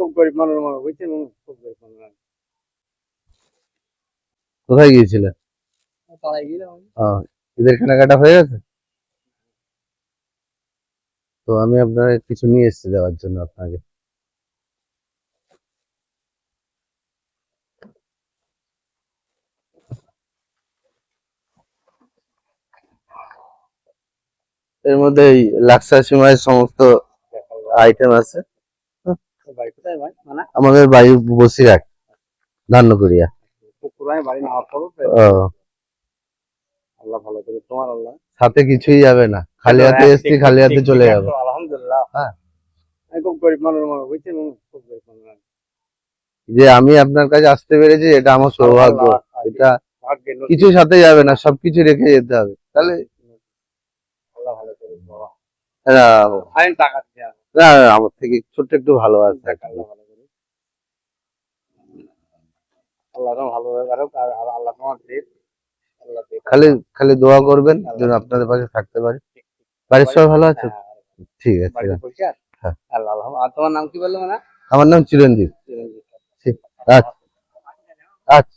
খুব গরিব মানুষ বুঝছেন, খুব গরিব মানুষ। কোথায় গিয়েছিলেন? পাড়ায় গেলাম। ঈদের কেনাকাটা হয়ে গেছে? তো আমি আপনাকে কিছু নিয়ে এসেছি দেওয়ার জন্য আপনাকে। এর মধ্যে এই লাক্সা সিমাইয়ের সমস্ত আইটেম আছে। বাড়ি কোথায় ভাই? মানে আমাদের বাড়ি বসিরহাট, ধান্যকুড়িয়া। পুকুরায় বাড়ি না করো। ও, আল্লাহ ভালো করে, তোমার আল্লাহ। সাথে কিছুই যাবে না, খালি হাতে এসছি, খালি হাতে চলে যাবো। আলহামদুলিল্লাহ। হ্যাঁ, খুব গরিব মানুষ বুঝছেন, খুব গরিব মানুষ। যে আমি আপনার কাছে আসতে পেরেছি এটা আমার সৌভাগ্য। এটা কিছু সাথে যাবে না, সবকিছু রেখে যেতে হবে, তাহলে আল্লাহ ভালো করে বাবা। হ্যাঁ, টাকা দিয়ে না, আমার থেকে ছোট্ট একটু ভালো আছে। আল্লাহ ভালো করে, আল্লাহ ভালো রাখুক। আর আল্লাহ তোমার দেব, আল্লাহ দেব। খালি খালি দোয়া করবেন যেন আপনাদের পাশে থাকতে পারি। বাড়ির সবাই ভালো আছে? ঠিক আছে। হ্যাঁ, আল্লাহ আল্লাহ। আর তোমার নাম কি বললো? মানে আমার নাম চিরঞ্জিত। চিরঞ্জিত। আচ্ছা আচ্ছা।